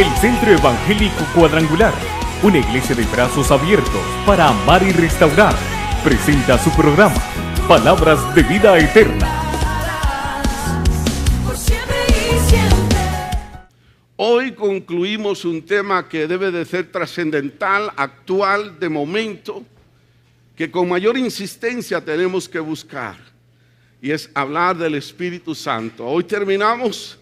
El Centro Evangélico Cuadrangular, una iglesia de brazos abiertos para amar y restaurar, presenta su programa Palabras de Vida Eterna. Hoy concluimos un tema que debe de ser trascendental, actual, de momento, que con mayor insistencia tenemos que buscar, y es hablar del Espíritu Santo. Hoy terminamos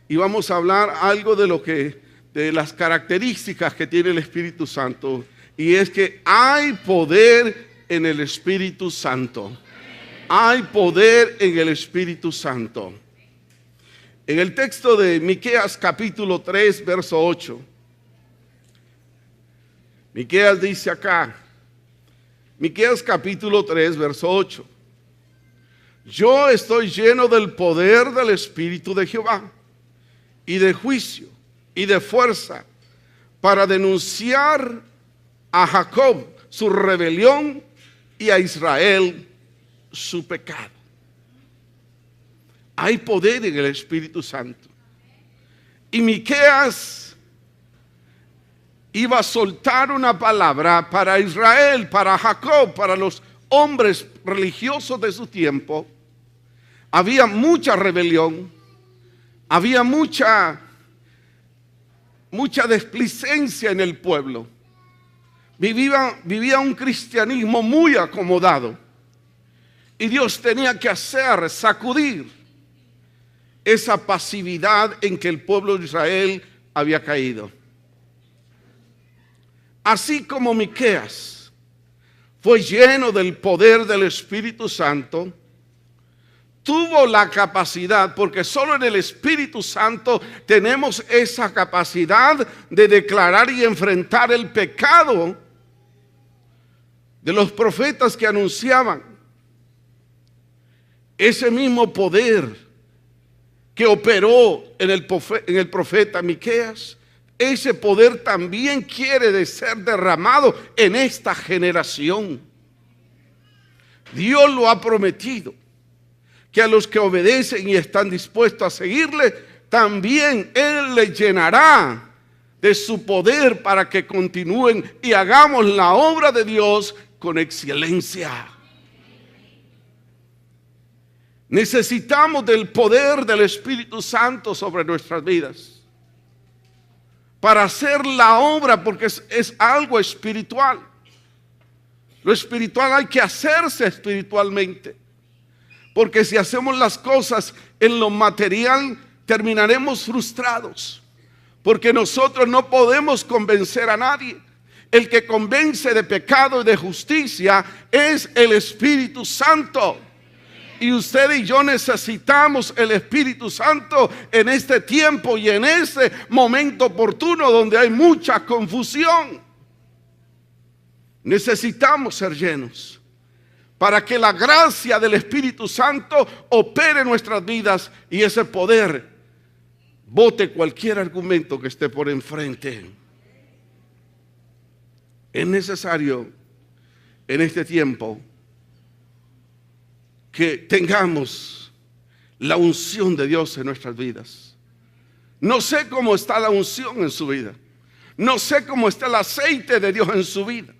y vamos a hablar algo de las características que tiene el Espíritu Santo, y es que hay poder en el Espíritu Santo. Hay poder en el Espíritu Santo. En el texto de Miqueas capítulo 3, verso 8, Miqueas dice acá, Miqueas capítulo 3, verso 8, yo estoy lleno del poder del Espíritu de Jehová, y de juicio, y de fuerza, para denunciar a Jacob su rebelión, y a Israel su pecado. Hay poder en el Espíritu Santo. Y Miqueas iba a soltar una palabra para Israel, para Jacob, para los hombres religiosos de su tiempo. Había mucha rebelión, había mucha desplicencia en el pueblo. Vivía un cristianismo muy acomodado. Y Dios tenía que sacudir esa pasividad en que el pueblo de Israel había caído. Así como Miqueas fue lleno del poder del Espíritu Santo, tuvo la capacidad, porque solo en el Espíritu Santo tenemos esa capacidad de declarar y enfrentar el pecado de los profetas que anunciaban. Ese mismo poder que operó en el profeta Miqueas, ese poder también quiere de ser derramado en esta generación. Dios lo ha prometido, que a los que obedecen y están dispuestos a seguirle, también Él les llenará de su poder para que continúen y hagamos la obra de Dios con excelencia. Necesitamos del poder del Espíritu Santo sobre nuestras vidas para hacer la obra, porque es algo espiritual. Lo espiritual hay que hacerse espiritualmente, porque si hacemos las cosas en lo material terminaremos frustrados, porque nosotros no podemos convencer a nadie. El que convence de pecado y de justicia es el Espíritu Santo. Y usted y yo necesitamos el Espíritu Santo en este tiempo y en este momento oportuno donde hay mucha confusión. Necesitamos ser llenos para que la gracia del Espíritu Santo opere en nuestras vidas y ese poder bote cualquier argumento que esté por enfrente. Es necesario en este tiempo que tengamos la unción de Dios en nuestras vidas. No sé cómo está la unción en su vida. No sé cómo está el aceite de Dios en su vida.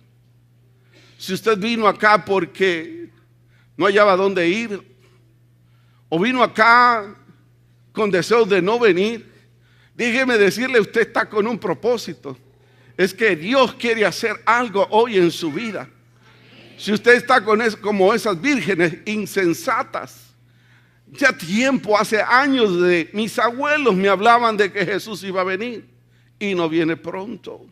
Si usted vino acá porque no hallaba dónde ir, o vino acá con deseos de no venir, déjeme decirle, usted está con un propósito. Es que Dios quiere hacer algo hoy en su vida. Si usted está como esas vírgenes insensatas, ya tiempo, hace años, de mis abuelos me hablaban de que Jesús iba a venir y no viene pronto.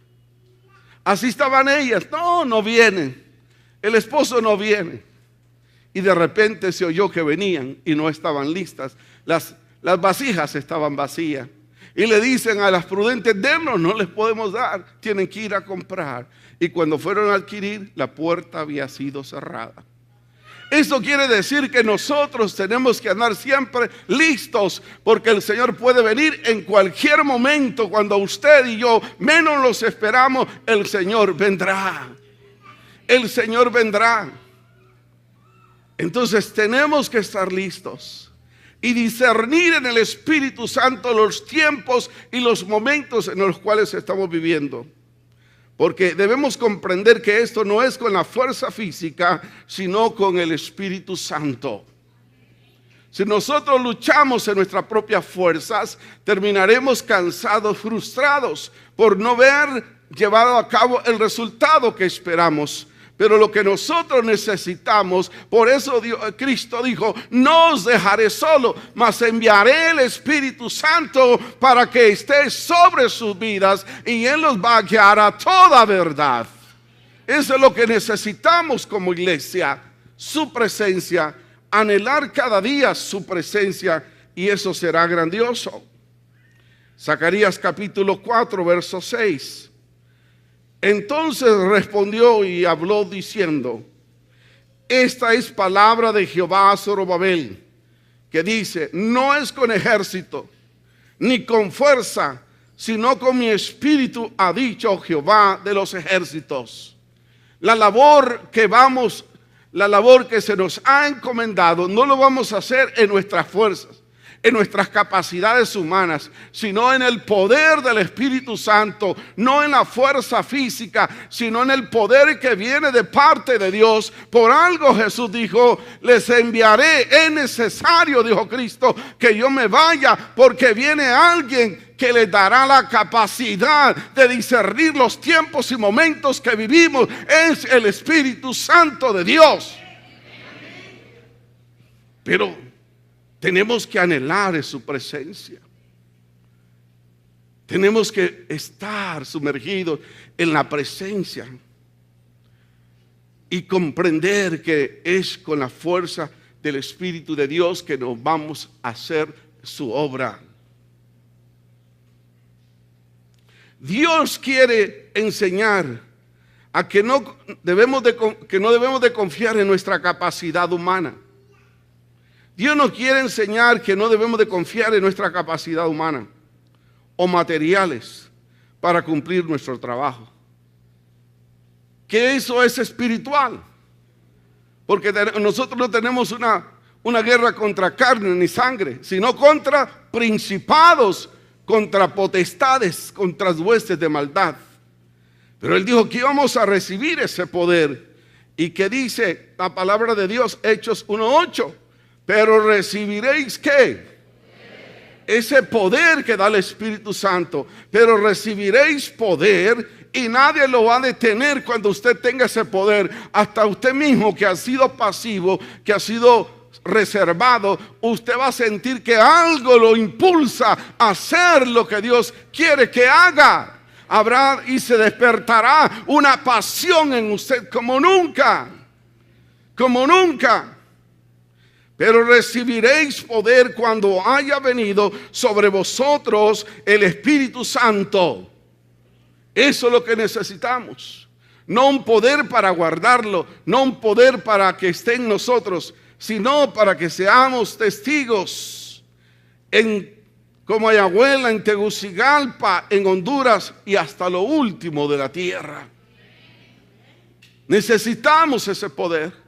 Así estaban ellas, no viene, el esposo no viene. Y de repente se oyó que venían y no estaban listas, las vasijas estaban vacías. Y le dicen a las prudentes, dennos, no les podemos dar, tienen que ir a comprar. Y cuando fueron a adquirir, la puerta había sido cerrada. Eso quiere decir que nosotros tenemos que andar siempre listos, porque el Señor puede venir en cualquier momento. Cuando usted y yo menos los esperamos, el Señor vendrá. El Señor vendrá. Entonces tenemos que estar listos. y discernir en el Espíritu Santo los tiempos y los momentos en los cuales estamos viviendo. Porque debemos comprender que esto no es con la fuerza física, sino con el Espíritu Santo. Si nosotros luchamos en nuestras propias fuerzas, terminaremos cansados, frustrados por no ver llevado a cabo el resultado que esperamos. Pero lo que nosotros necesitamos, por eso Cristo dijo, no os dejaré solo, mas enviaré el Espíritu Santo para que esté sobre sus vidas y Él los va a guiar a toda verdad. Eso es lo que necesitamos como iglesia, su presencia, anhelar cada día su presencia, y eso será grandioso. Zacarías capítulo 4, verso 6. Entonces respondió y habló diciendo: esta es palabra de Jehová a Zorobabel, que dice: no es con ejército ni con fuerza, sino con mi espíritu, ha dicho Jehová de los ejércitos. La labor que se nos ha encomendado, no lo vamos a hacer en nuestras fuerzas, en nuestras capacidades humanas, sino en el poder del Espíritu Santo, no en la fuerza física, sino en el poder que viene de parte de Dios. Por algo Jesús dijo: les enviaré, es necesario, dijo Cristo, que yo me vaya, porque viene alguien que les dará la capacidad de discernir los tiempos y momentos que vivimos. Es el Espíritu Santo de Dios. Pero tenemos que anhelar en su presencia. Tenemos que estar sumergidos en la presencia y comprender que es con la fuerza del Espíritu de Dios que nos vamos a hacer su obra. Dios quiere enseñar a que no debemos de confiar en nuestra capacidad humana. Dios nos quiere enseñar que no debemos de confiar en nuestra capacidad humana o materiales para cumplir nuestro trabajo. Que eso es espiritual. Porque nosotros no tenemos una guerra contra carne ni sangre, sino contra principados, contra potestades, contra huestes de maldad. Pero Él dijo que íbamos a recibir ese poder. ¿Y que dice la palabra de Dios? Hechos 1:8. Pero recibiréis ¿qué? Ese poder que da el Espíritu Santo. Pero recibiréis poder, y nadie lo va a detener cuando usted tenga ese poder. Hasta usted mismo, que ha sido pasivo, que ha sido reservado, usted va a sentir que algo lo impulsa a hacer lo que Dios quiere que haga. Habrá y se despertará una pasión en usted como nunca. Como nunca. Pero recibiréis poder cuando haya venido sobre vosotros el Espíritu Santo. Eso es lo que necesitamos. No un poder para guardarlo, no un poder para que esté en nosotros, sino para que seamos testigos en Comayagüela, en Tegucigalpa, en Honduras y hasta lo último de la tierra. Necesitamos ese poder.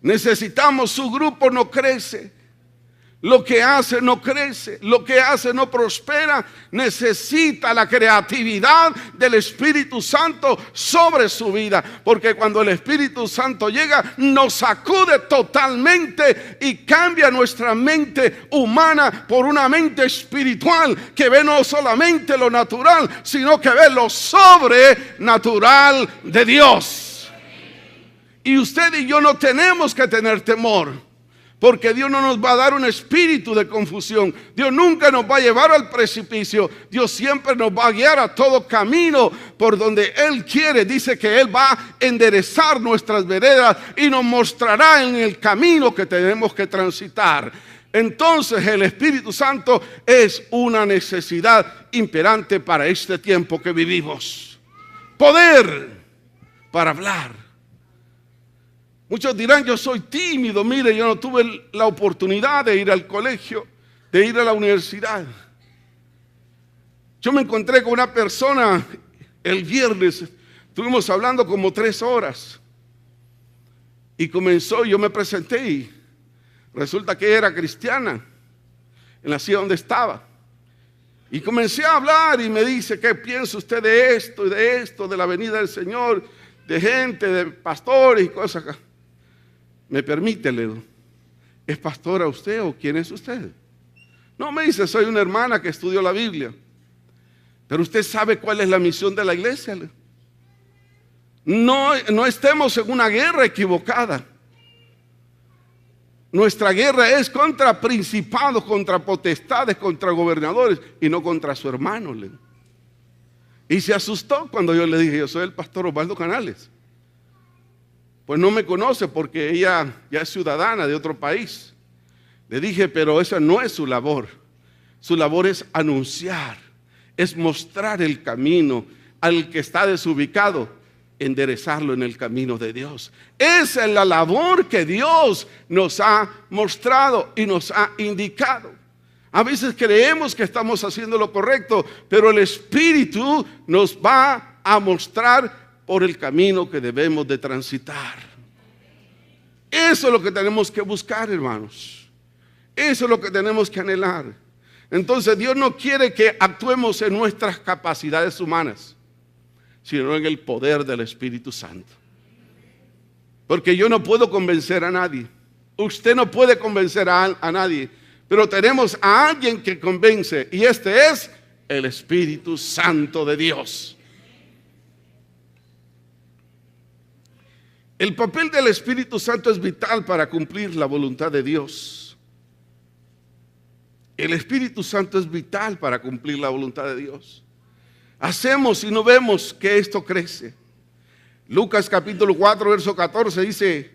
Necesitamos, su grupo no crece, lo que hace no crece, lo que hace no prospera. Necesita la creatividad del Espíritu Santo sobre su vida, porque cuando el Espíritu Santo llega, nos sacude totalmente y cambia nuestra mente humana por una mente espiritual que ve no solamente lo natural, sino que ve lo sobrenatural de Dios. Y usted y yo no tenemos que tener temor, porque Dios no nos va a dar un espíritu de confusión. Dios nunca nos va a llevar al precipicio. Dios siempre nos va a guiar a todo camino por donde Él quiere. Dice que Él va a enderezar nuestras veredas y nos mostrará en el camino que tenemos que transitar. Entonces el Espíritu Santo es una necesidad imperante para este tiempo que vivimos. Poder para hablar. Muchos dirán: yo soy tímido, mire, yo no tuve la oportunidad de ir al colegio, de ir a la universidad. Yo me encontré con una persona el viernes, estuvimos hablando como 3 horas. Y comenzó, yo me presenté y Resulta que era cristiana en la ciudad donde estaba. Y comencé a hablar y me dice, ¿qué piensa usted de esto y de esto, de la venida del Señor, de gente, de pastores y cosas acá? ¿Me permite, le digo, ¿es pastora usted o quién es usted? No, me dice, soy una hermana que estudió la Biblia. Pero usted sabe cuál es la misión de la iglesia. No estemos en una guerra equivocada. Nuestra guerra es contra principados, contra potestades, contra gobernadores y no contra su hermano. Y se asustó cuando yo le dije, yo soy el pastor Osvaldo Canales. Pues no me conoce porque ella ya es ciudadana de otro país. Le dije, pero esa no es su labor. Su labor es anunciar, es mostrar el camino al que está desubicado, enderezarlo en el camino de Dios. Esa es la labor que Dios nos ha mostrado y nos ha indicado. A veces creemos que estamos haciendo lo correcto, pero el Espíritu nos va a mostrar por el camino que debemos de transitar. Eso es lo que tenemos que buscar, hermanos. Eso es lo que tenemos que anhelar. Entonces Dios no quiere que actuemos en nuestras capacidades humanas, sino en el poder del Espíritu Santo. Porque yo no puedo convencer a nadie. Usted no puede convencer a nadie. Pero tenemos a alguien que convence, y este es el Espíritu Santo de Dios. El papel del Espíritu Santo es vital para cumplir la voluntad de Dios. El Espíritu Santo es vital para cumplir la voluntad de Dios. Hacemos y no vemos que esto crece. Lucas capítulo 4 verso 14 dice,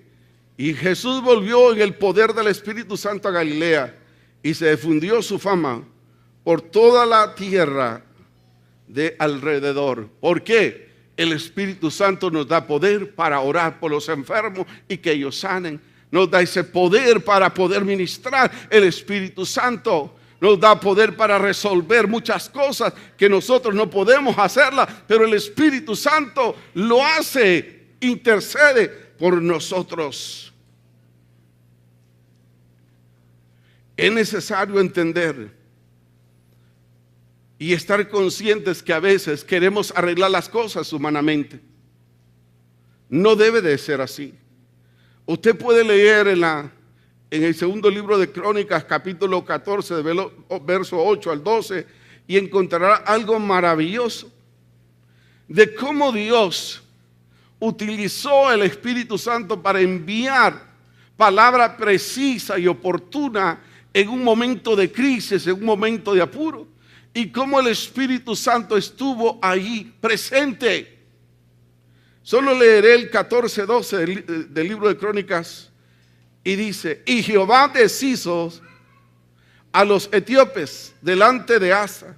y Jesús volvió en el poder del Espíritu Santo a Galilea, y se difundió su fama por toda la tierra de alrededor. ¿Por qué? El Espíritu Santo nos da poder para orar por los enfermos y que ellos sanen. Nos da ese poder para poder ministrar. El Espíritu Santo nos da poder para resolver muchas cosas que nosotros no podemos hacerlas, pero el Espíritu Santo lo hace, intercede por nosotros. Es necesario entender y estar conscientes que a veces queremos arreglar las cosas humanamente. No debe de ser así. Usted puede leer en el segundo libro de Crónicas, capítulo 14, de verso 8 al 12, y encontrará algo maravilloso de cómo Dios utilizó el Espíritu Santo para enviar palabra precisa y oportuna en un momento de crisis, en un momento de apuro, y cómo el Espíritu Santo estuvo ahí presente. Solo leeré el 14:12 del libro de Crónicas, y dice, y Jehová deshizo a los etíopes delante de Asa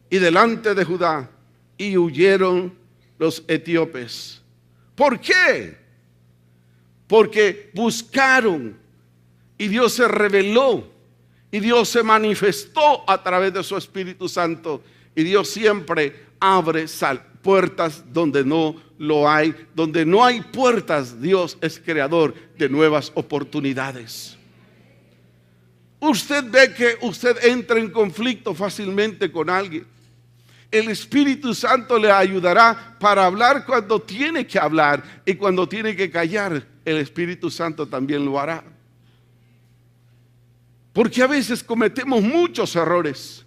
y delante de Judá, y huyeron los etíopes. ¿Por qué? Porque buscaron y Dios se reveló y Dios se manifestó a través de su Espíritu Santo, y Dios siempre abre puertas donde no lo hay. Donde no hay puertas, Dios es creador de nuevas oportunidades. Usted ve que usted entra en conflicto fácilmente con alguien. El Espíritu Santo le ayudará para hablar cuando tiene que hablar, y cuando tiene que callar, el Espíritu Santo también lo hará. Porque a veces cometemos muchos errores.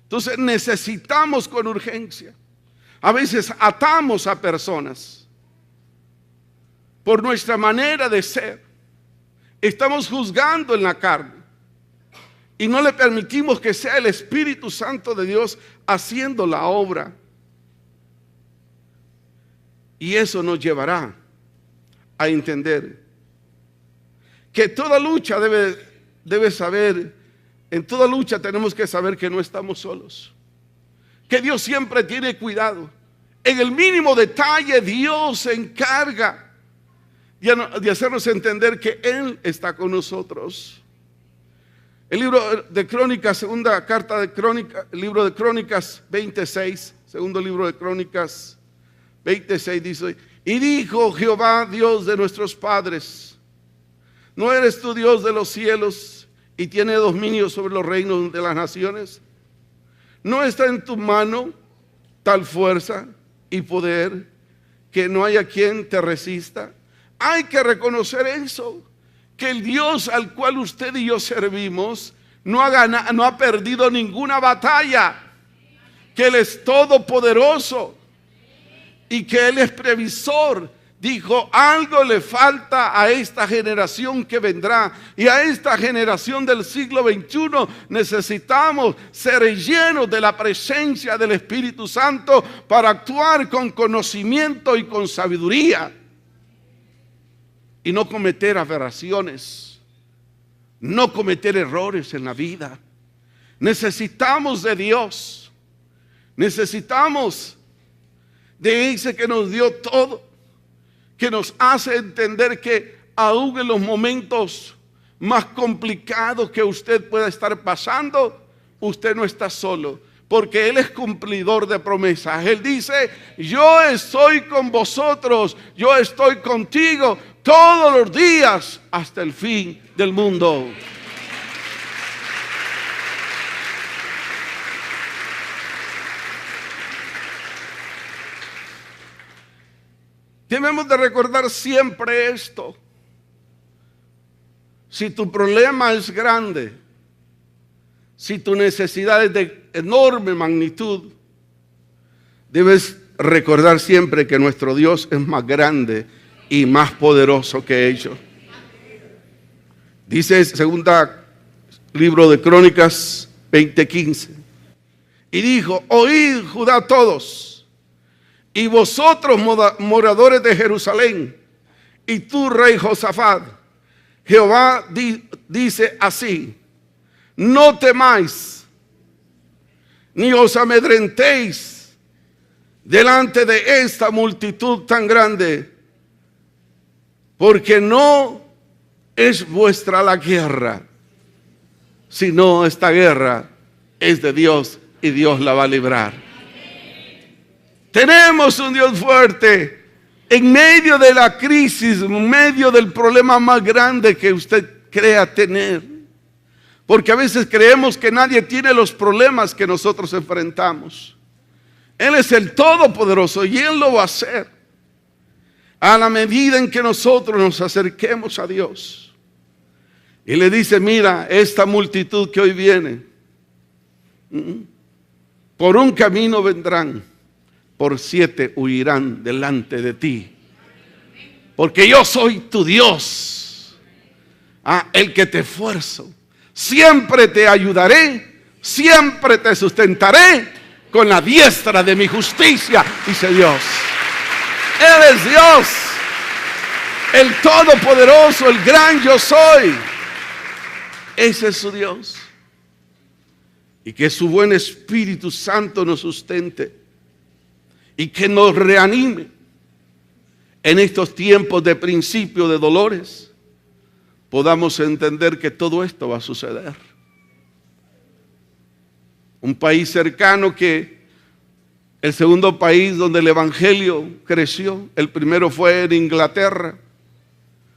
Entonces necesitamos con urgencia. A veces atamos a personas por nuestra manera de ser. Estamos juzgando en la carne y no le permitimos que sea el Espíritu Santo de Dios haciendo la obra. Y eso nos llevará a entender que toda lucha debe saber, en toda lucha tenemos que saber que no estamos solos, que Dios siempre tiene cuidado. En el mínimo detalle Dios se encarga de hacernos entender que Él está con nosotros. El libro de Crónicas, segunda carta de Crónicas, el libro de Crónicas 26, segundo libro de Crónicas 26 dice, y dijo Jehová Dios de nuestros padres, ¿No eres tú Dios de los cielos y tiene dominio sobre los reinos de las naciones? ¿No está en tu mano tal fuerza y poder que no haya quien te resista? Hay que reconocer eso, que el Dios al cual usted y yo servimos no ha perdido ninguna batalla, que Él es todopoderoso y que Él es previsor. Dijo, algo le falta a esta generación que vendrá, y a esta generación del siglo XXI necesitamos ser llenos de la presencia del Espíritu Santo para actuar con conocimiento y con sabiduría y no cometer aberraciones, no cometer errores en la vida. Necesitamos de Dios, necesitamos de ese que nos dio todo, que nos hace entender que aún en los momentos más complicados que usted pueda estar pasando, usted no está solo, porque Él es cumplidor de promesas. Él dice, yo estoy con vosotros, yo estoy contigo todos los días hasta el fin del mundo. Debemos de recordar siempre esto. Si tu problema es grande, si tu necesidad es de enorme magnitud, debes recordar siempre que nuestro Dios es más grande y más poderoso que ellos. Dice segunda libro de Crónicas 20:15. Y dijo, oíd Judá todos, y vosotros moradores de Jerusalén, y tú rey Josafat, Jehová dice así, no temáis, ni os amedrentéis delante de esta multitud tan grande, porque no es vuestra la guerra, sino esta guerra es de Dios y Dios la va a librar. Tenemos un Dios fuerte en medio de la crisis, en medio del problema más grande que usted crea tener. Porque a veces creemos que nadie tiene los problemas que nosotros enfrentamos. Él es el Todopoderoso y Él lo va a hacer a la medida en que nosotros nos acerquemos a Dios. Y le dice, mira, esta multitud que hoy viene, por un camino vendrán, por 7 huirán delante de ti. Porque yo soy tu Dios, el que te esfuerzo. Siempre te ayudaré, siempre te sustentaré con la diestra de mi justicia, dice Dios. Él es Dios, el Todopoderoso, el gran yo soy. Ese es su Dios. Y que su buen Espíritu Santo nos sustente y que nos reanime en estos tiempos de principio de dolores. Podamos entender que todo esto va a suceder. Un país cercano que el segundo país donde el evangelio creció, el primero fue en Inglaterra.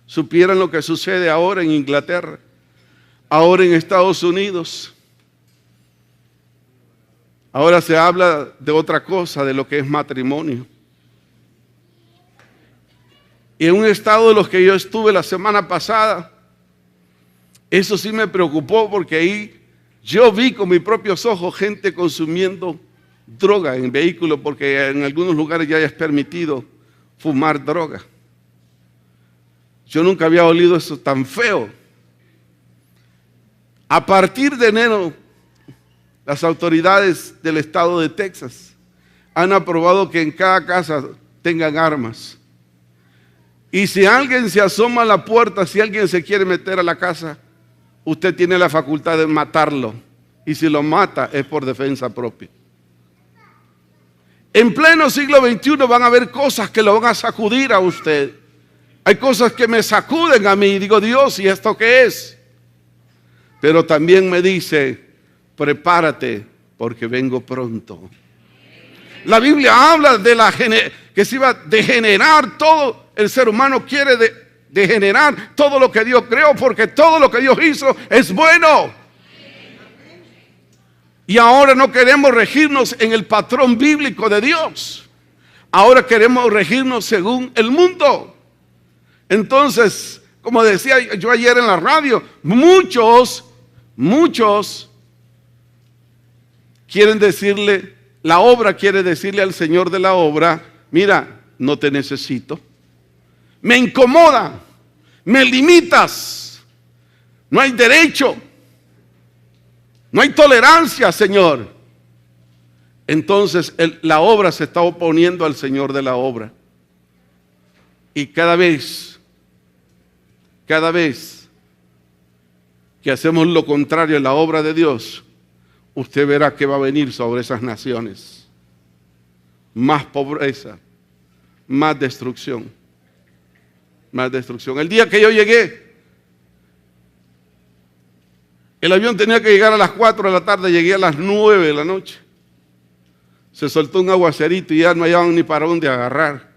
Supieran lo que sucede ahora en Inglaterra, ahora en Estados Unidos. Ahora se habla de otra cosa, de lo que es matrimonio. Y en un estado de los que yo estuve la semana pasada, eso sí me preocupó, porque ahí yo vi con mis propios ojos gente consumiendo droga en vehículos, porque en algunos lugares ya es permitido fumar droga. Yo nunca había olido eso tan feo. A partir de enero, las autoridades del estado de Texas han aprobado que en cada casa tengan armas. Y si alguien se asoma a la puerta, si alguien se quiere meter a la casa, usted tiene la facultad de matarlo. Y si lo mata es por defensa propia. En pleno siglo XXI van a haber cosas que lo van a sacudir a usted. Hay cosas que me sacuden a mí y digo, Dios, ¿y esto qué es? Pero también me dice, prepárate porque vengo pronto. La Biblia habla de que se iba a degenerar todo. El ser humano quiere de generar todo lo que Dios creó, porque todo lo que Dios hizo es bueno. Y ahora no queremos regirnos en el patrón bíblico de Dios. Ahora queremos regirnos según el mundo. Entonces, como decía yo ayer en la radio, muchos quieren decirle, la obra quiere decirle al Señor de la obra: mira, no te necesito, me incomoda, me limitas, no hay derecho, no hay tolerancia, Señor. Entonces la obra se está oponiendo al Señor de la obra. Y cada vez que hacemos lo contrario en la obra de Dios, usted verá que va a venir sobre esas naciones más pobreza, más destrucción, más destrucción. El día que yo llegué, el avión tenía que llegar a las 4 de la tarde, llegué a las 9 de la noche. Se soltó un aguacerito y ya no hallaban ni para dónde agarrar.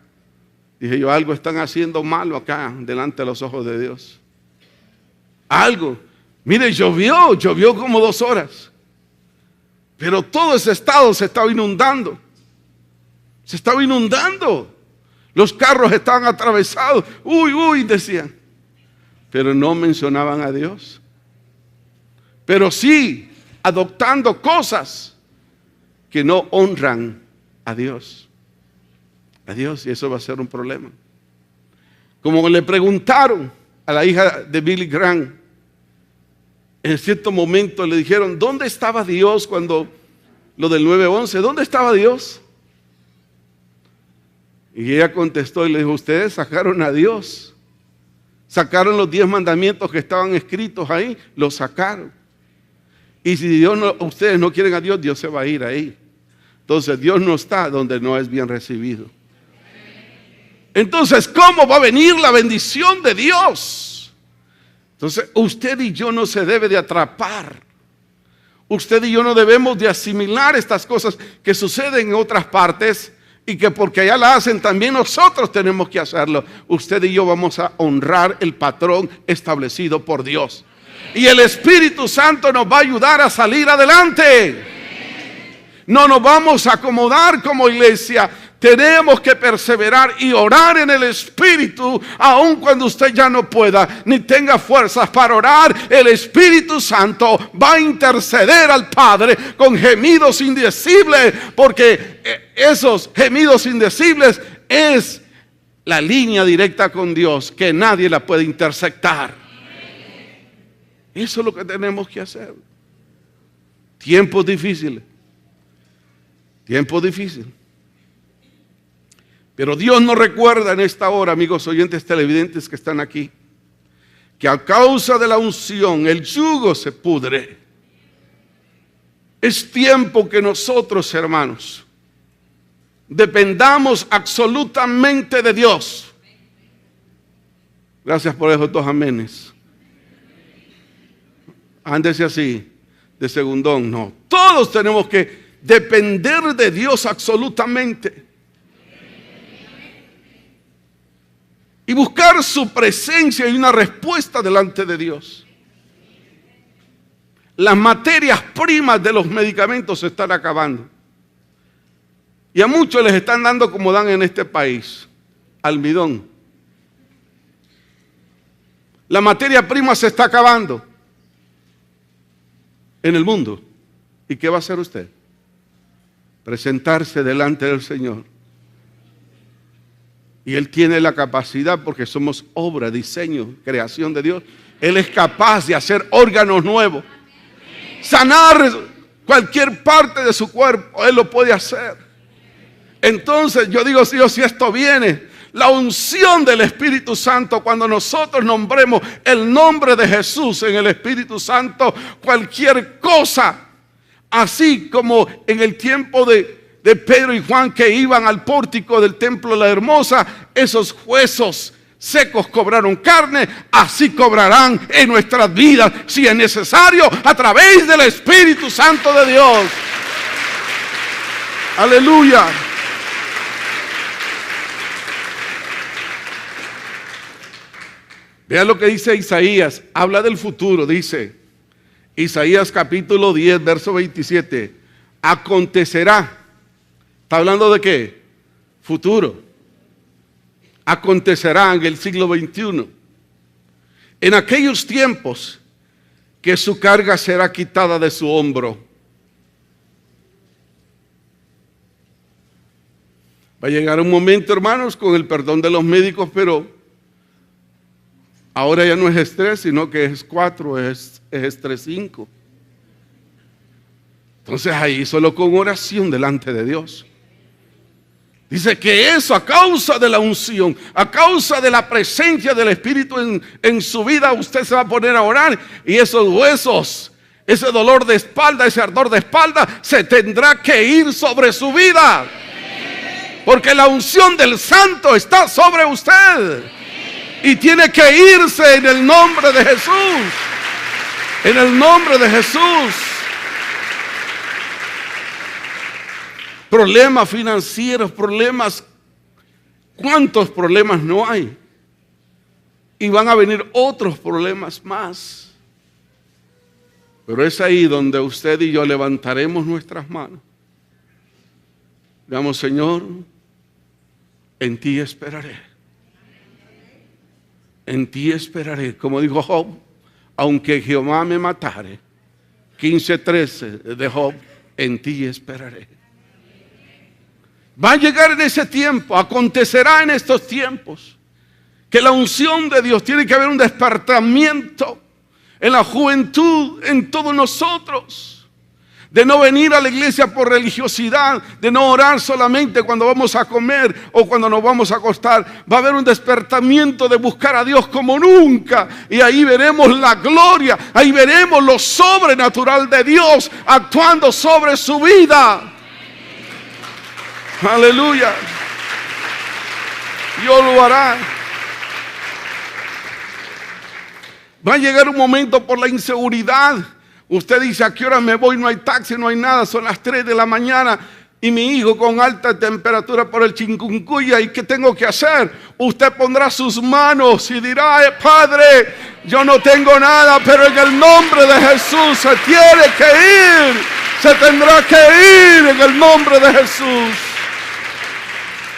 Dije yo, algo están haciendo malo acá delante de los ojos de Dios. Algo. Mire, llovió como 2 horas. Pero todo ese estado se estaba inundando. Se estaba inundando. Los carros estaban atravesados. Uy, decían. Pero no mencionaban a Dios. Pero sí adoptando cosas que no honran a Dios. A Dios, y eso va a ser un problema. Como le preguntaron a la hija de Billy Graham, en cierto momento le dijeron: ¿dónde estaba Dios cuando lo del 9/11? ¿Dónde estaba Dios? Y ella contestó y le dijo: ustedes sacaron a Dios, sacaron los 10 mandamientos que estaban escritos ahí, los sacaron. Y si ustedes no quieren a Dios, Dios se va a ir ahí. Entonces Dios no está donde no es bien recibido. Entonces, ¿cómo va a venir la bendición de Dios? Entonces, usted y yo no se debe de atrapar. Usted y yo no debemos de asimilar estas cosas que suceden en otras partes y que porque allá la hacen también nosotros tenemos que hacerlo. Usted y yo vamos a honrar el patrón establecido por Dios. Y el Espíritu Santo nos va a ayudar a salir adelante. No nos vamos a acomodar como iglesia. Tenemos que perseverar y orar en el Espíritu, aun cuando usted ya no pueda ni tenga fuerzas para orar. El Espíritu Santo va a interceder al Padre con gemidos indecibles, porque esos gemidos indecibles es la línea directa con Dios que nadie la puede interceptar. Eso es lo que tenemos que hacer. Tiempos difíciles. Tiempos difíciles. Pero Dios nos recuerda en esta hora, amigos oyentes televidentes que están aquí, que a causa de la unción el yugo se pudre. Es tiempo que nosotros, hermanos, dependamos absolutamente de Dios. Gracias por esos 2 amenes. Ándese así, de segundón. No, todos tenemos que depender de Dios absolutamente. Y buscar su presencia y una respuesta delante de Dios. Las materias primas de los medicamentos se están acabando. Y a muchos les están dando como dan en este país: almidón. La materia prima se está acabando en el mundo. ¿Y qué va a hacer usted? Presentarse delante del Señor. Y Él tiene la capacidad, porque somos obra, diseño, creación de Dios. Él es capaz de hacer órganos nuevos, sanar cualquier parte de su cuerpo. Él lo puede hacer. Entonces yo digo, Dios, si esto viene, la unción del Espíritu Santo, cuando nosotros nombremos el nombre de Jesús en el Espíritu Santo, cualquier cosa, así como en el tiempo de Pedro y Juan, que iban al pórtico del templo de la Hermosa, esos huesos secos cobraron carne, así cobrarán en nuestras vidas, si es necesario, a través del Espíritu Santo de Dios. Aleluya. Vean lo que dice Isaías, habla del futuro, dice Isaías capítulo 10, verso 27. Acontecerá. ¿Está hablando de qué? Futuro. Acontecerá en el siglo XXI. En aquellos tiempos que su carga será quitada de su hombro. Va a llegar un momento, hermanos, con el perdón de los médicos, pero ahora ya no es estrés, sino que es 4, es estrés 5. Entonces ahí solo con oración delante de Dios. Dice que eso a causa de la unción, a causa de la presencia del Espíritu en su vida, usted se va a poner a orar y esos huesos, ese dolor de espalda, ese ardor de espalda, se tendrá que ir sobre su vida. Porque la unción del Santo está sobre usted. Y tiene que irse en el nombre de Jesús. En el nombre de Jesús. Problemas financieros, problemas. ¿Cuántos problemas no hay? Y van a venir otros problemas más. Pero es ahí donde usted y yo levantaremos nuestras manos. Digamos, Señor, en ti esperaré. En ti esperaré. Como dijo Job, aunque Jehová me matare. 15:13 de Job, en ti esperaré. Va a llegar en ese tiempo, acontecerá en estos tiempos, que la unción de Dios tiene que haber un despertamiento en la juventud, en todos nosotros. De no venir a la iglesia por religiosidad, de no orar solamente cuando vamos a comer o cuando nos vamos a acostar. Va a haber un despertamiento de buscar a Dios como nunca. Y ahí veremos la gloria, ahí veremos lo sobrenatural de Dios actuando sobre su vida. Aleluya. Dios lo hará. Va a llegar un momento por la inseguridad. Usted dice, ¿a qué hora me voy? No hay taxi, no hay nada, son las 3 de la mañana y mi hijo con alta temperatura por el chikungunya. ¿Y qué tengo que hacer? Usted pondrá sus manos y dirá, Padre, yo no tengo nada, pero en el nombre de Jesús se tiene que ir, se tendrá que ir en el nombre de Jesús.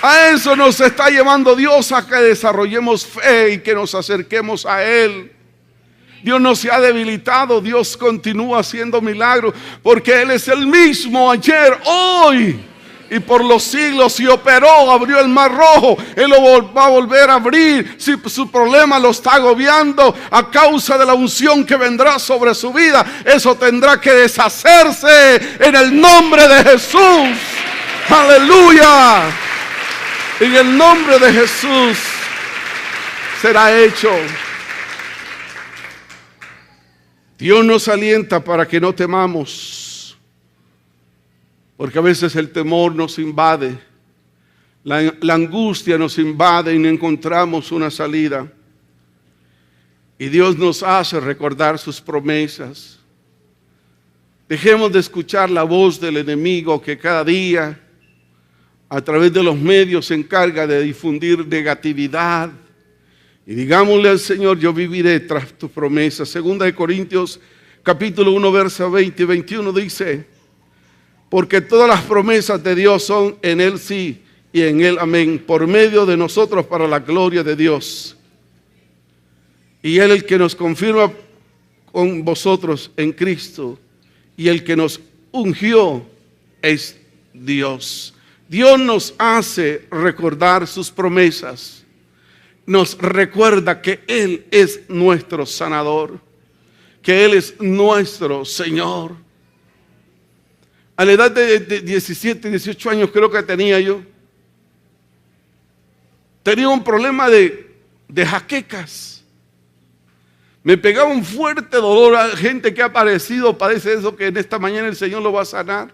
A eso nos está llevando Dios, a que desarrollemos fe y que nos acerquemos a Él. Dios no se ha debilitado, Dios continúa haciendo milagros, porque Él es el mismo ayer, hoy y por los siglos. Y operó, abrió el mar rojo, Él lo va a volver a abrir. Si su problema lo está agobiando a causa de la unción que vendrá sobre su vida, eso tendrá que deshacerse en el nombre de Jesús. Aleluya. En el nombre de Jesús será hecho. Dios nos alienta para que no temamos, porque a veces el temor nos invade, la angustia nos invade y no encontramos una salida. Y Dios nos hace recordar sus promesas. Dejemos de escuchar la voz del enemigo que cada día a través de los medios se encarga de difundir negatividad. Y digámosle al Señor, yo viviré tras tus promesas. Segunda de Corintios capítulo 1 verso 20 y 21 dice, porque todas las promesas de Dios son en Él sí y en Él amén, por medio de nosotros para la gloria de Dios. Y Él el que nos confirma con vosotros en Cristo, y el que nos ungió es Dios. Dios nos hace recordar sus promesas. Nos recuerda que Él es nuestro sanador, que Él es nuestro Señor. A la edad de 17, 18 años creo que tenía yo, tenía un problema de jaquecas. Me pegaba un fuerte dolor. A gente que ha padecido, padece eso, que en esta mañana el Señor lo va a sanar.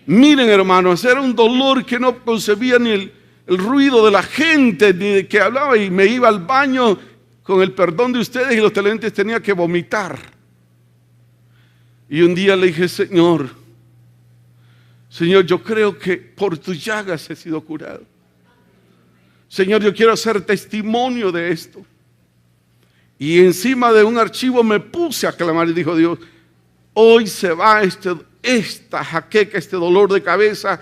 Miren, hermanos, era un dolor que no concebía ni el ruido de la gente, ni de que hablaba, y me iba al baño, con el perdón de ustedes y los televidentes, tenía que vomitar. Y un día le dije, Señor, yo creo que por tus llagas he sido curado. Señor, yo quiero hacer testimonio de esto. Y encima de un archivo me puse a clamar y dijo Dios, hoy se va esta jaqueca, este dolor de cabeza,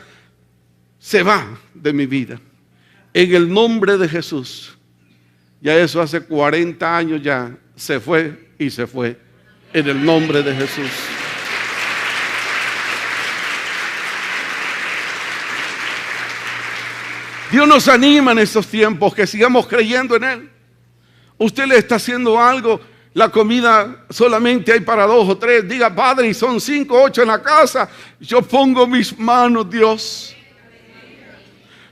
se va de mi vida. En el nombre de Jesús. Ya eso hace 40 años ya se fue y se fue. En el nombre de Jesús. Dios nos anima en estos tiempos que sigamos creyendo en Él. Usted le está haciendo algo, la comida solamente hay para 2 o 3. Diga, Padre, y son 5 o 8 en la casa. Yo pongo mis manos, Dios,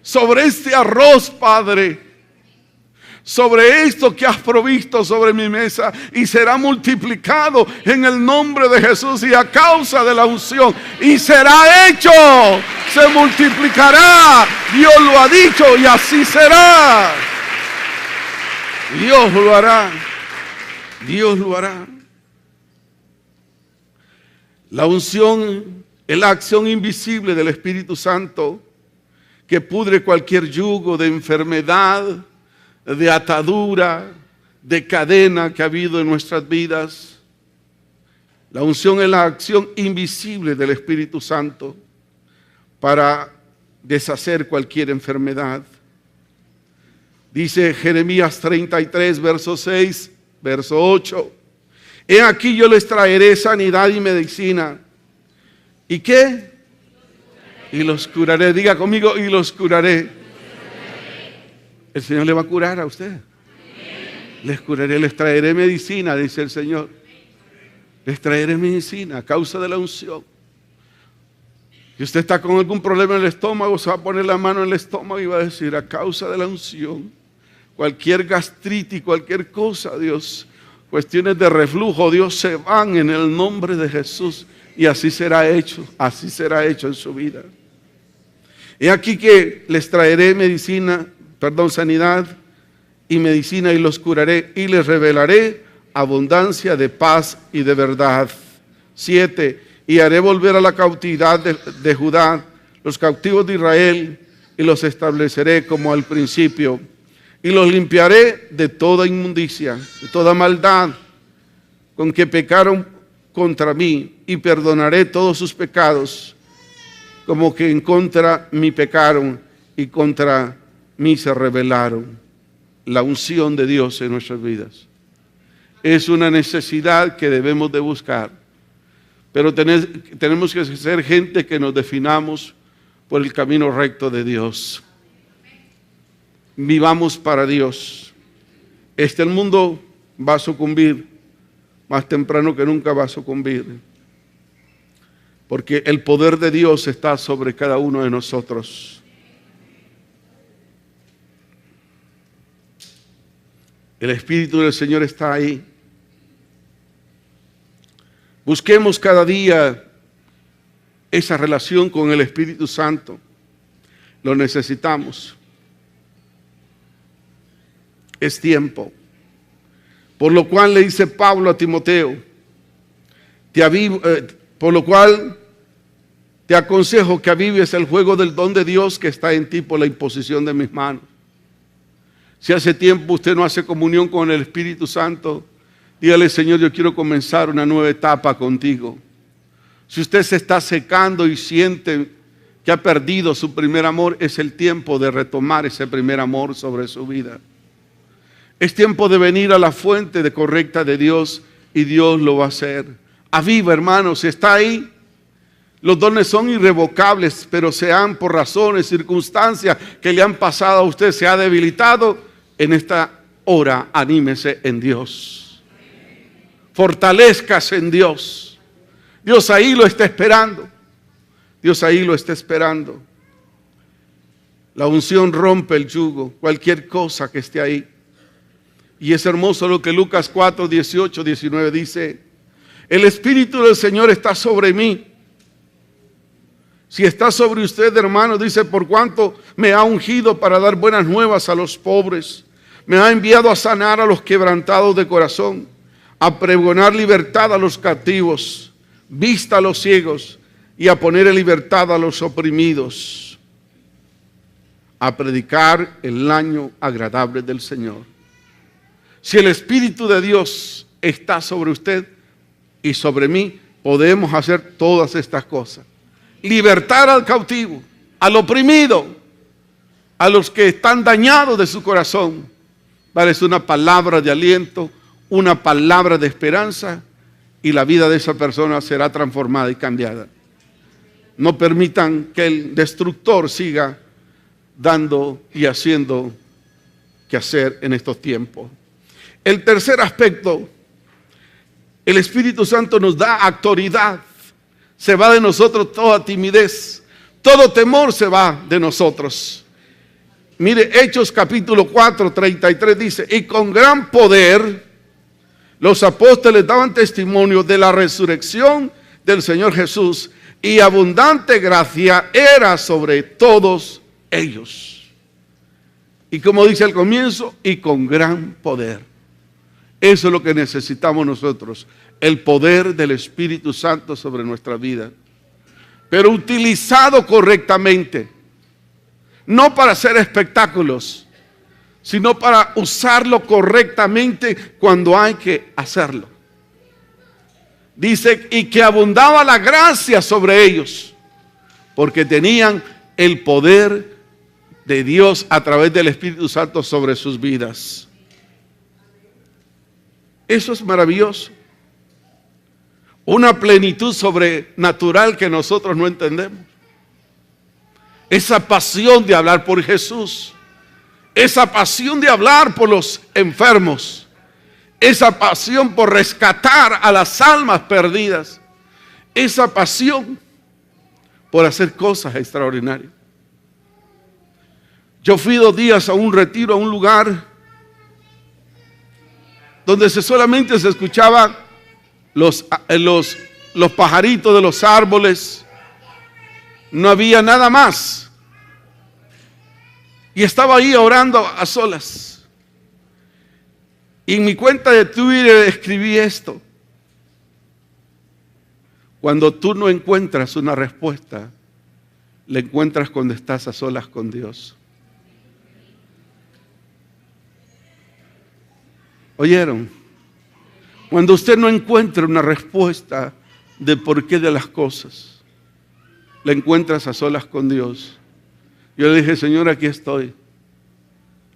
sobre este arroz, Padre, sobre esto que has provisto sobre mi mesa, y será multiplicado en el nombre de Jesús y a causa de la unción, y será hecho, se multiplicará. Dios lo ha dicho y así será. Dios lo hará. Dios lo hará. La unción es la acción invisible del Espíritu Santo que pudre cualquier yugo de enfermedad, de atadura, de cadena que ha habido en nuestras vidas. La unción es la acción invisible del Espíritu Santo para deshacer cualquier enfermedad. Dice Jeremías 33, verso 6, verso 8. He aquí yo les traeré sanidad y medicina. ¿Y qué? Y los curaré. Diga conmigo, y los curaré. El Señor le va a curar a usted. Les curaré, les traeré medicina, dice el Señor. Les traeré medicina a causa de la unción. Si usted está con algún problema en el estómago, se va a poner la mano en el estómago y va a decir, a causa de la unción, cualquier gastritis, cualquier cosa, Dios, cuestiones de reflujo, Dios, se van en el nombre de Jesús. Y así será hecho en su vida. He aquí que les traeré sanidad y medicina, y los curaré y les revelaré abundancia de paz y de verdad. 7. Y haré volver a la cautividad de Judá los cautivos de Israel, y los estableceré como al principio, y los limpiaré de toda inmundicia, de toda maldad con que pecaron contra mí, y perdonaré todos sus pecados, como que en contra mí pecaron y contra mí se rebelaron. La unción de Dios en nuestras vidas es una necesidad que debemos de buscar, pero tenemos que ser gente que nos definamos por el camino recto de Dios. Vivamos para Dios. El mundo va a sucumbir, más temprano que nunca va a sucumbir, porque el poder de Dios está sobre cada uno de nosotros. El Espíritu del Señor está ahí. Busquemos cada día esa relación con el Espíritu Santo. Lo necesitamos. Es tiempo. Por lo cual le dice Pablo a Timoteo, por lo cual te aconsejo que avives el fuego del don de Dios que está en ti por la imposición de mis manos. Si hace tiempo usted no hace comunión con el Espíritu Santo, dígale, Señor, yo quiero comenzar una nueva etapa contigo. Si usted se está secando y siente que ha perdido su primer amor, es el tiempo de retomar ese primer amor sobre su vida. Es tiempo de venir a la fuente correcta de Dios, y Dios lo va a hacer. Aviva, hermanos, está ahí. Los dones son irrevocables, pero sean por razones, circunstancias que le han pasado a usted, se ha debilitado. En esta hora, anímese en Dios. Fortalezcase en Dios. Dios ahí lo está esperando. Dios ahí lo está esperando. La unción rompe el yugo, cualquier cosa que esté ahí. Y es hermoso lo que Lucas 4, 18, 19 dice. El Espíritu del Señor está sobre mí. Si está sobre usted, hermano, dice, por cuanto me ha ungido para dar buenas nuevas a los pobres. Me ha enviado a sanar a los quebrantados de corazón, a pregonar libertad a los cautivos, vista a los ciegos, y a poner en libertad a los oprimidos, a predicar el año agradable del Señor. Si el Espíritu de Dios está sobre usted y sobre mí, podemos hacer todas estas cosas. Libertar al cautivo, al oprimido, a los que están dañados de su corazón. Darles una palabra de aliento, una palabra de esperanza, y la vida de esa persona será transformada y cambiada. No permitan que el destructor siga dando y haciendo que hacer en estos tiempos. El tercer aspecto, el Espíritu Santo nos da autoridad. Se va de nosotros toda timidez, todo temor se va de nosotros. Mire, Hechos capítulo 4, 33 dice: y con gran poder los apóstoles daban testimonio de la resurrección del Señor Jesús, y abundante gracia era sobre todos ellos. Y como dice al comienzo, y con gran poder. Eso es lo que necesitamos nosotros, el poder del Espíritu Santo sobre nuestra vida, pero utilizado correctamente, no para hacer espectáculos, sino para usarlo correctamente cuando hay que hacerlo. Dice, y que abundaba la gracia sobre ellos, porque tenían el poder de Dios a través del Espíritu Santo sobre sus vidas. Eso es maravilloso. Una plenitud sobrenatural que nosotros no entendemos. Esa pasión de hablar por Jesús. Esa pasión de hablar por los enfermos. Esa pasión por rescatar a las almas perdidas. Esa pasión por hacer cosas extraordinarias. Yo fui 2 días a un retiro, a un lugar donde solamente se escuchaban los pajaritos de los árboles. No había nada más. Y estaba ahí orando a solas. Y en mi cuenta de Twitter escribí esto: cuando tú no encuentras una respuesta, la encuentras cuando estás a solas con Dios. ¿Oyeron? Cuando usted no encuentra una respuesta del porqué de las cosas, la encuentras a solas con Dios. Yo le dije: Señor, aquí estoy.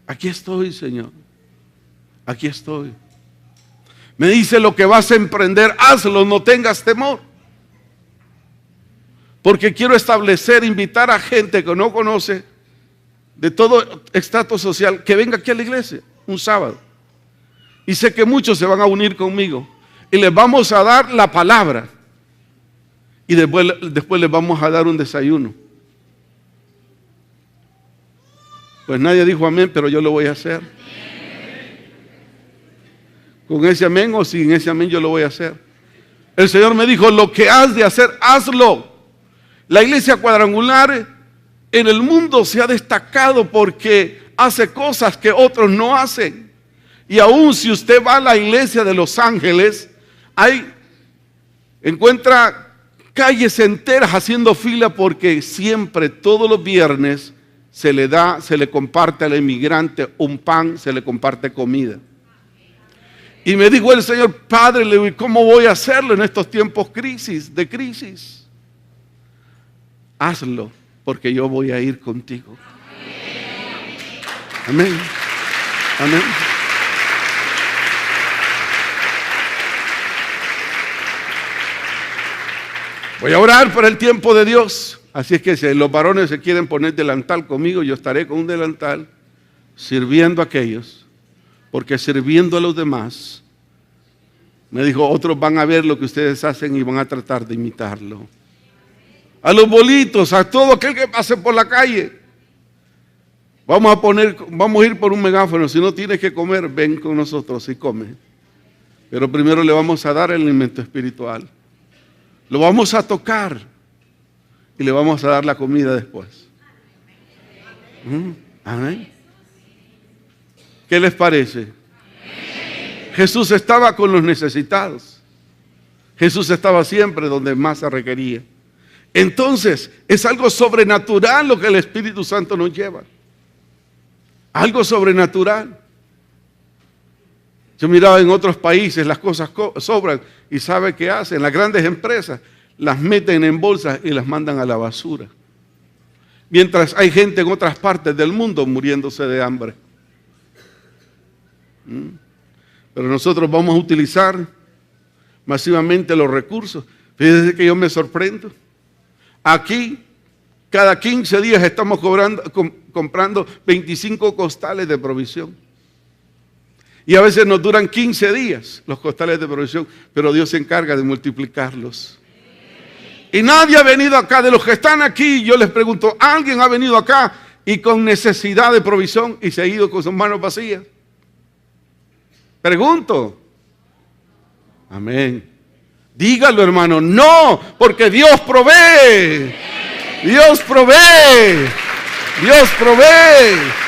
Aquí estoy, Señor. Aquí estoy. Me dice: lo que vas a emprender, hazlo, no tengas temor. Porque quiero establecer, invitar a gente que no conoce, de todo estrato social, que venga aquí a la iglesia un sábado. Y sé que muchos se van a unir conmigo. Y les vamos a dar la palabra. Y después les vamos a dar un desayuno. Pues nadie dijo amén, pero yo lo voy a hacer. Con ese amén o sin ese amén yo lo voy a hacer. El Señor me dijo: lo que has de hacer, hazlo. La iglesia cuadrangular en el mundo se ha destacado porque hace cosas que otros no hacen. Y aún si usted va a la iglesia de Los Ángeles, encuentra calles enteras haciendo fila, porque siempre, todos los viernes, se le comparte al inmigrante un pan, se le comparte comida. Y me dijo el Señor: Padre, le digo, ¿cómo voy a hacerlo en estos tiempos de crisis? Hazlo, porque yo voy a ir contigo. Amén. Amén. Voy a orar por el tiempo de Dios. Así es que si los varones se quieren poner delantal conmigo, yo estaré con un delantal sirviendo a aquellos, porque sirviendo a los demás, me dijo, otros van a ver lo que ustedes hacen y van a tratar de imitarlo. A los bolitos, a todo aquel que pase por la calle, vamos a ir por un megáfono. Si no tienes que comer, ven con nosotros y come. Pero primero le vamos a dar el alimento espiritual. Lo vamos a tocar y le vamos a dar la comida después. Amén. ¿Qué les parece? Jesús estaba con los necesitados. Jesús estaba siempre donde más se requería. Entonces, es algo sobrenatural lo que el Espíritu Santo nos lleva. Algo sobrenatural. Yo miraba en otros países, las cosas sobran y ¿sabe qué hacen? Las grandes empresas las meten en bolsas y las mandan a la basura. Mientras hay gente en otras partes del mundo muriéndose de hambre. Pero nosotros vamos a utilizar masivamente los recursos. Fíjense que yo me sorprendo. Aquí, cada 15 días estamos comprando 25 costales de provisión. Y a veces nos duran 15 días los costales de provisión, pero Dios se encarga de multiplicarlos. Y nadie ha venido acá, de los que están aquí, yo les pregunto, ¿alguien ha venido acá y con necesidad de provisión y se ha ido con sus manos vacías? Pregunto. Amén. Dígalo, hermano, no, porque Dios provee. Dios provee. Dios provee.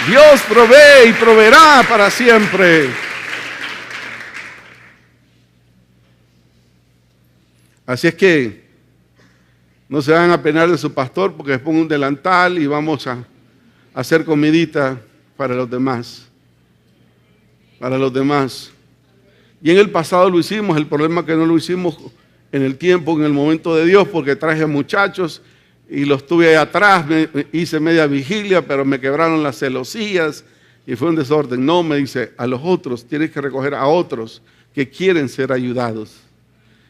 Dios provee y proveerá para siempre. Así es que no se van a penar de su pastor porque les pongo un delantal y vamos a hacer comidita para los demás. Para los demás. Y en el pasado lo hicimos, el problema es que no lo hicimos en el tiempo, en el momento de Dios, porque traje muchachos y los tuve ahí atrás, hice media vigilia, pero me quebraron las celosías y fue un desorden. No, me dice, a los otros, tienes que recoger a otros que quieren ser ayudados.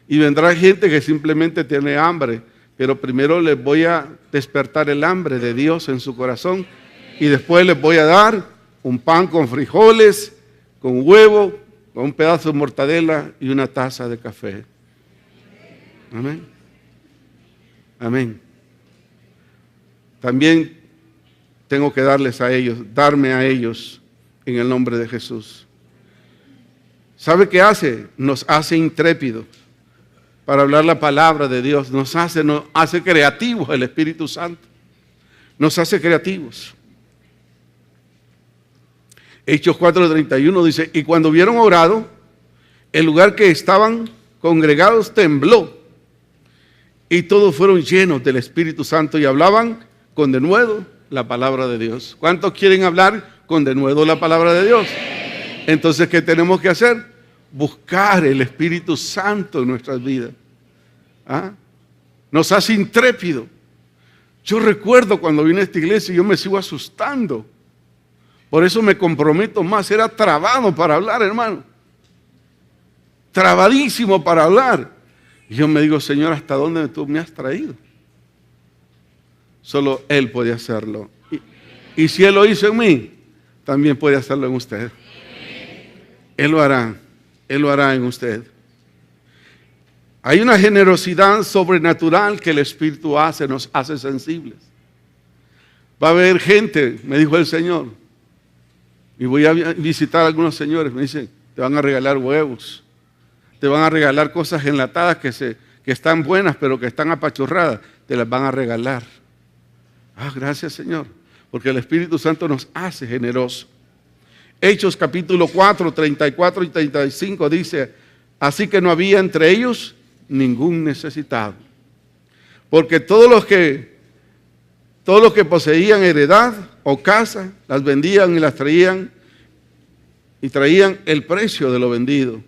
Y vendrá gente que simplemente tiene hambre, pero primero les voy a despertar el hambre de Dios en su corazón y después les voy a dar un pan con frijoles, con huevo, con un pedazo de mortadela y una taza de café. Amén. Amén. También tengo que darme a ellos en el nombre de Jesús. ¿Sabe qué hace? Nos hace intrépidos para hablar la palabra de Dios. Nos hace creativos el Espíritu Santo. Nos hace creativos. Hechos 4:31 dice, y cuando hubieron orado, el lugar que estaban congregados tembló, y todos fueron llenos del Espíritu Santo y hablaban con denuedo la palabra de Dios. ¿Cuántos quieren hablar con denuedo la palabra de Dios? Entonces, ¿qué tenemos que hacer? Buscar el Espíritu Santo en nuestras vidas. ¿Ah? Nos hace intrépido. Yo recuerdo cuando vine a esta iglesia y yo me sigo asustando. Por eso me comprometo más. Era trabado para hablar, hermano. Trabadísimo para hablar. Y yo me digo, Señor, ¿hasta dónde tú me has traído? Solo Él puede hacerlo. Y si Él lo hizo en mí, también puede hacerlo en usted. Él lo hará. Él lo hará en usted. Hay una generosidad sobrenatural que el Espíritu hace, nos hace sensibles. Va a haber gente, me dijo el Señor, y voy a visitar a algunos señores, me dicen, te van a regalar huevos, te van a regalar cosas enlatadas que están buenas, pero que están apachurradas, te las van a regalar. Ah, gracias, Señor, porque el Espíritu Santo nos hace generosos. Hechos capítulo 4, 34 y 35 dice, así que no había entre ellos ningún necesitado, porque todos los que poseían heredad o casa, las vendían y las traían, y traían el precio de lo vendido,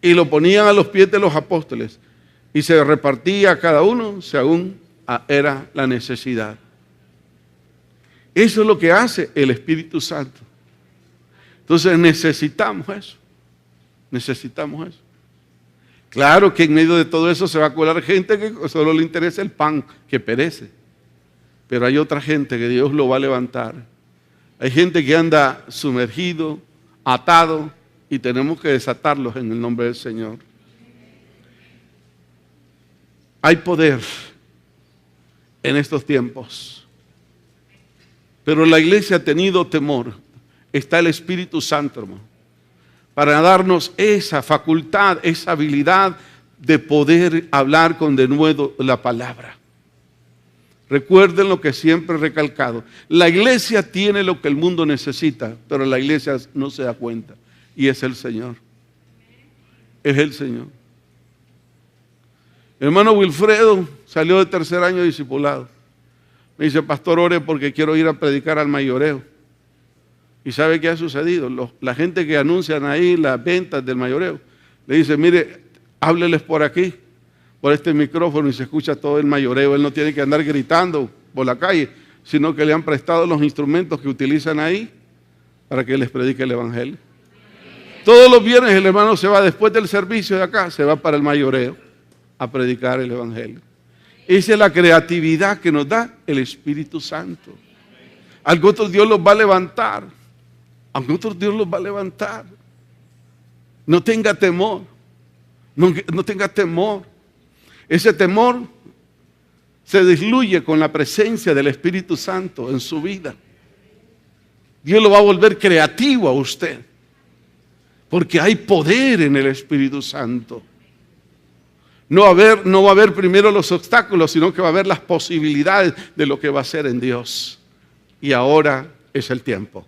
y lo ponían a los pies de los apóstoles, y se repartía a cada uno según era la necesidad. Eso es lo que hace el Espíritu Santo. Entonces necesitamos eso. Necesitamos eso. Claro que en medio de todo eso se va a colar gente que solo le interesa el pan que perece. Pero hay otra gente que Dios lo va a levantar. Hay gente que anda sumergido, atado, y tenemos que desatarlos en el nombre del Señor. Hay poder en estos tiempos. Pero la iglesia ha tenido temor. Está el Espíritu Santo, hermano, para darnos esa facultad, esa habilidad de poder hablar con denuedo la palabra. Recuerden lo que siempre he recalcado. La iglesia tiene lo que el mundo necesita, pero la iglesia no se da cuenta. Y es el Señor. Es el Señor. El hermano Wilfredo salió de tercer año de discipulado. Me dice, pastor, ore porque quiero ir a predicar al mayoreo. ¿Y sabe qué ha sucedido? La gente que anuncian ahí las ventas del mayoreo, le dice, mire, hábleles por aquí, por este micrófono, y se escucha todo el mayoreo. Él no tiene que andar gritando por la calle, sino que le han prestado los instrumentos que utilizan ahí para que les predique el evangelio. Todos los viernes el hermano se va, después del servicio de acá, se va para el mayoreo a predicar el evangelio. Esa es la creatividad que nos da el Espíritu Santo. Algo otro Dios los va a levantar. Aunque otro Dios los va a levantar. No tenga temor. No tenga temor. Ese temor se diluye con la presencia del Espíritu Santo en su vida. Dios lo va a volver creativo a usted. Porque hay poder en el Espíritu Santo. No va a haber primero los obstáculos, sino que va a haber las posibilidades de lo que va a ser en Dios. Y ahora es el tiempo.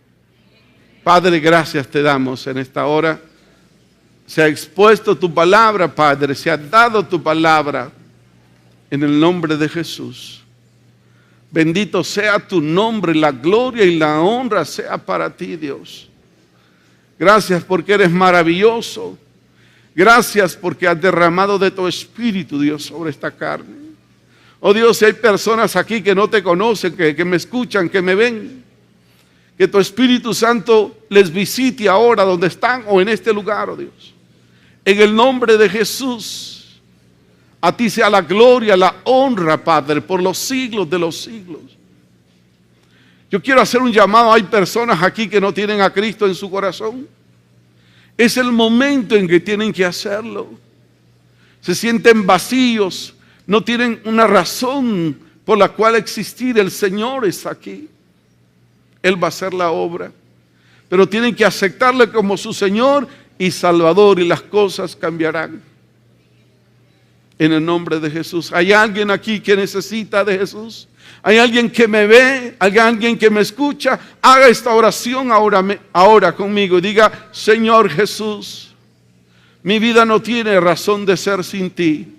Padre, gracias te damos en esta hora. Se ha expuesto tu palabra, Padre, se ha dado tu palabra en el nombre de Jesús. Bendito sea tu nombre, la gloria y la honra sea para ti, Dios. Gracias porque eres maravilloso. Gracias porque has derramado de tu espíritu, Dios, sobre esta carne. Oh Dios, si hay personas aquí que no te conocen, que me escuchan, que me ven, que tu Espíritu Santo les visite ahora donde están o en este lugar, oh Dios. En el nombre de Jesús, a ti sea la gloria, la honra, Padre, por los siglos de los siglos. Yo quiero hacer un llamado. Hay personas aquí que no tienen a Cristo en su corazón. Es el momento en que tienen que hacerlo. Se sienten vacíos, no tienen una razón por la cual existir. El Señor está aquí. Él va a hacer la obra. Pero tienen que aceptarle como su Señor y Salvador, y las cosas cambiarán. En el nombre de Jesús. ¿Hay alguien aquí que necesita de Jesús? ¿Hay alguien que me ve? ¿Hay alguien que me escucha? Haga esta oración ahora conmigo. Diga, Señor Jesús, mi vida no tiene razón de ser sin ti,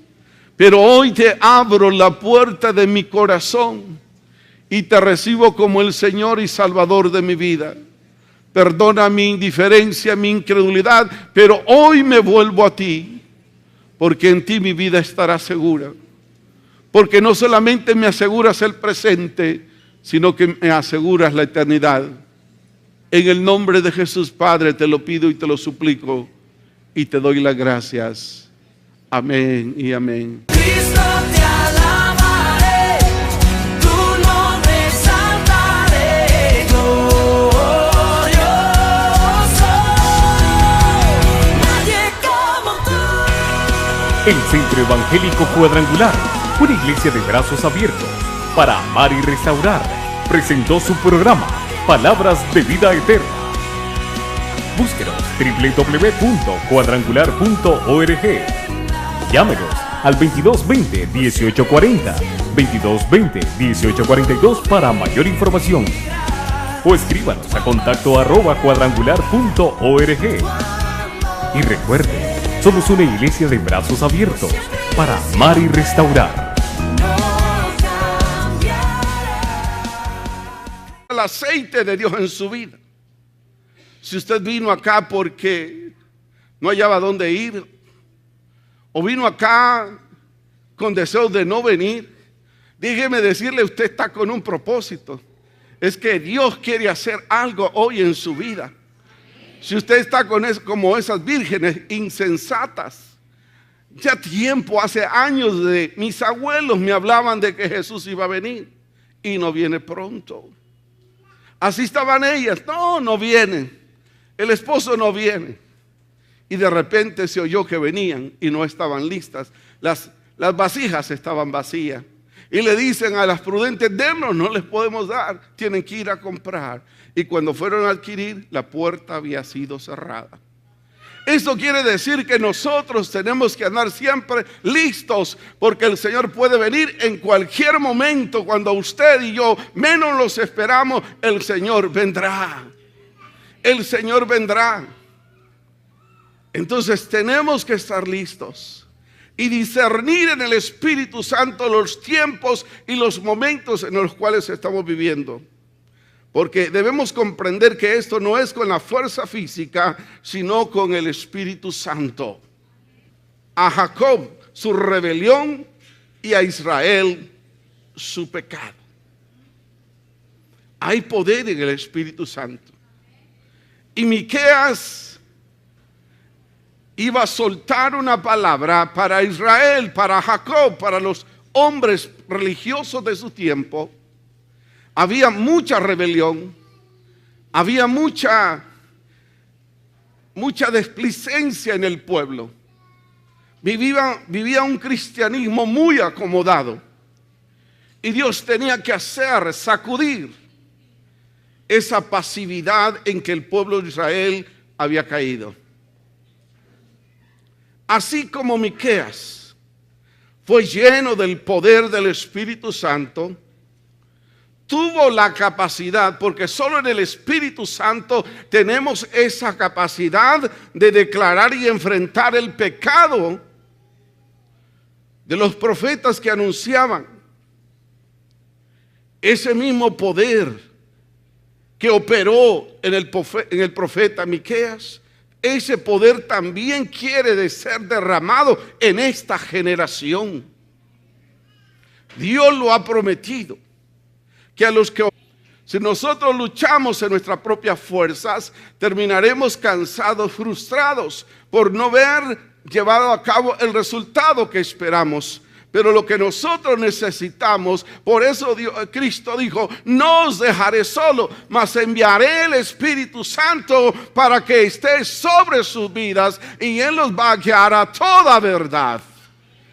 pero hoy te abro la puerta de mi corazón y te recibo como el Señor y Salvador de mi vida. Perdona mi indiferencia, mi incredulidad, pero hoy me vuelvo a ti, porque en ti mi vida estará segura. Porque no solamente me aseguras el presente, sino que me aseguras la eternidad. En el nombre de Jesús, Padre, te lo pido y te lo suplico y te doy las gracias. Amén y amén. Cristo te alabaré, tu nombre exaltaré, glorioso, nadie como tú. El Centro Evangélico Cuadrangular, una iglesia de brazos abiertos para amar y restaurar, presentó su programa Palabras de Vida Eterna. Búsquenos www.cuadrangular.org. Llámenos al 2220-1840, 2220-1842 para mayor información. O escríbanos a contacto@cuadrangular.org. Y recuerde, somos una iglesia de brazos abiertos para amar y restaurar. El aceite de Dios en su vida. Si usted vino acá porque no hallaba dónde ir, o vino acá con deseos de no venir, déjeme decirle, usted está con un propósito. Es que Dios quiere hacer algo hoy en su vida. Si usted está como esas vírgenes insensatas, ya tiempo, hace años, de mis abuelos me hablaban de que Jesús iba a venir y no viene pronto. Así estaban ellas, no vienen, el esposo no viene. Y de repente se oyó que venían y no estaban listas, las vasijas estaban vacías. Y le dicen a las prudentes, dennos, no les podemos dar, tienen que ir a comprar. Y cuando fueron a adquirir, la puerta había sido cerrada. Esto quiere decir que nosotros tenemos que andar siempre listos, porque el Señor puede venir en cualquier momento. Cuando usted y yo menos los esperamos, el Señor vendrá. El Señor vendrá. Entonces tenemos que estar listos y discernir en el Espíritu Santo los tiempos y los momentos en los cuales estamos viviendo. Porque debemos comprender que esto no es con la fuerza física, sino con el Espíritu Santo. A Jacob su rebelión y a Israel su pecado. Hay poder en el Espíritu Santo. Y Miqueas iba a soltar una palabra para Israel, para Jacob, para los hombres religiosos de su tiempo. Había mucha rebelión, había mucha desplicencia en el pueblo. Vivía un cristianismo muy acomodado. Y Dios tenía que sacudir esa pasividad en que el pueblo de Israel había caído. Así como Miqueas fue lleno del poder del Espíritu Santo, tuvo la capacidad, porque solo en el Espíritu Santo tenemos esa capacidad de declarar y enfrentar el pecado de los profetas que anunciaban. Ese mismo poder que operó en el profeta Miqueas, ese poder también quiere de ser derramado en esta generación. Dios lo ha prometido, que a los que, si nosotros luchamos en nuestras propias fuerzas, terminaremos cansados, frustrados por no haber llevado a cabo el resultado que esperamos. Pero lo que nosotros necesitamos, por eso Cristo dijo: no os dejaré solo, mas enviaré el Espíritu Santo para que esté sobre sus vidas, y Él los va a guiar a toda verdad.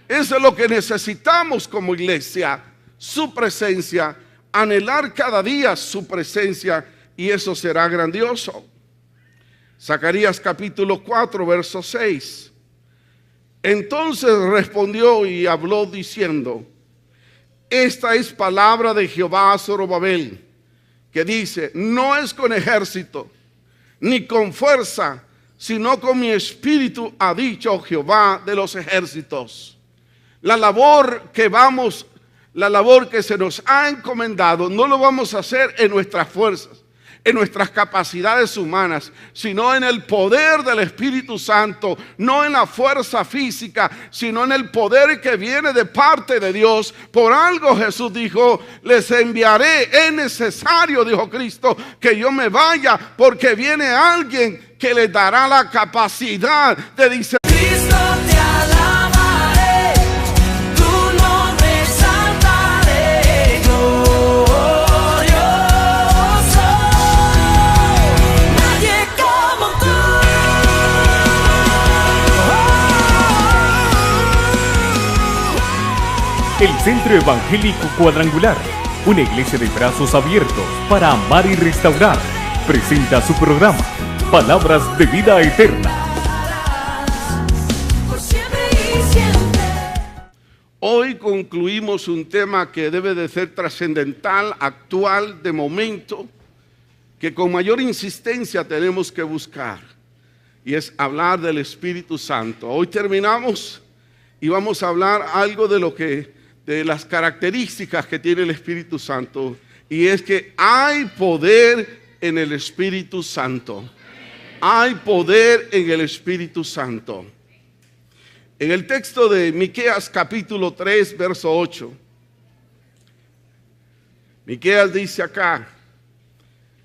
Eso es lo que necesitamos como iglesia, su presencia, anhelar cada día su presencia, y eso será grandioso. Zacarías capítulo 4, verso 6. Entonces respondió y habló diciendo: esta es palabra de Jehová a Zorobabel, que dice: no es con ejército ni con fuerza, sino con mi espíritu, ha dicho Jehová de los ejércitos. La labor que se nos ha encomendado, no lo vamos a hacer en nuestras fuerzas, en nuestras capacidades humanas, sino en el poder del Espíritu Santo, no en la fuerza física, sino en el poder que viene de parte de Dios. Por algo Jesús dijo: les enviaré. Es necesario, dijo Cristo, que yo me vaya, porque viene alguien que les dará la capacidad de discernir. Cristo te alabaré, tu nombre exaltaré, glorioso, nadie como tú. El Centro Evangélico Cuadrangular, una iglesia de brazos abiertos para amar y restaurar, presenta su programa Palabras de Vida Eterna. Por siempre y siempre. Hoy concluimos un tema que debe de ser trascendental, actual, de momento, que con mayor insistencia tenemos que buscar, y es hablar del Espíritu Santo. Hoy terminamos y vamos a hablar algo de las características que tiene el Espíritu Santo, y es que hay poder en el Espíritu Santo. Hay poder en el Espíritu Santo. En el texto de Miqueas capítulo 3, verso 8, Miqueas dice acá,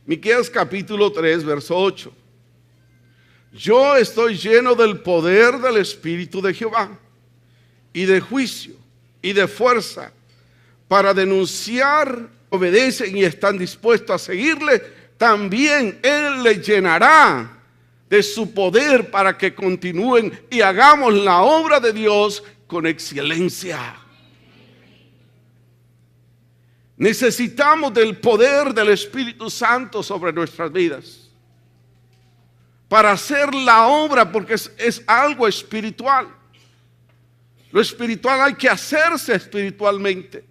Miqueas capítulo 3, verso 8: yo estoy lleno del poder del Espíritu de Jehová, y de juicio, y de fuerza, para denunciar. Obedecen y están dispuestos a seguirle, también Él les llenará de su poder para que continúen y hagamos la obra de Dios con excelencia. Necesitamos del poder del Espíritu Santo sobre nuestras vidas para hacer la obra, porque es algo espiritual. Lo espiritual hay que hacerse espiritualmente,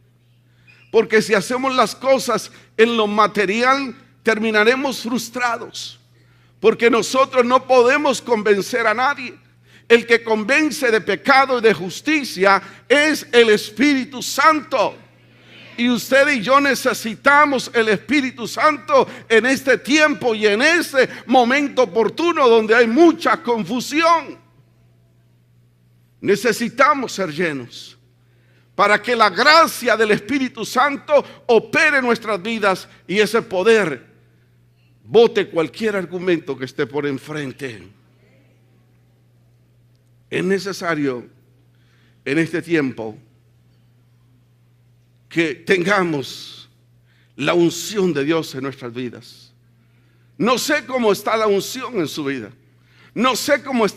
porque si hacemos las cosas en lo material, terminaremos frustrados, porque nosotros no podemos convencer a nadie. El que convence de pecado y de justicia es el Espíritu Santo. Y usted y yo necesitamos el Espíritu Santo en este tiempo y en este momento oportuno donde hay mucha confusión. Necesitamos ser llenos para que la gracia del Espíritu Santo opere en nuestras vidas y ese poder bote cualquier argumento que esté por enfrente. Es necesario en este tiempo que tengamos la unción de Dios en nuestras vidas. No sé cómo está la unción en su vida. No sé cómo está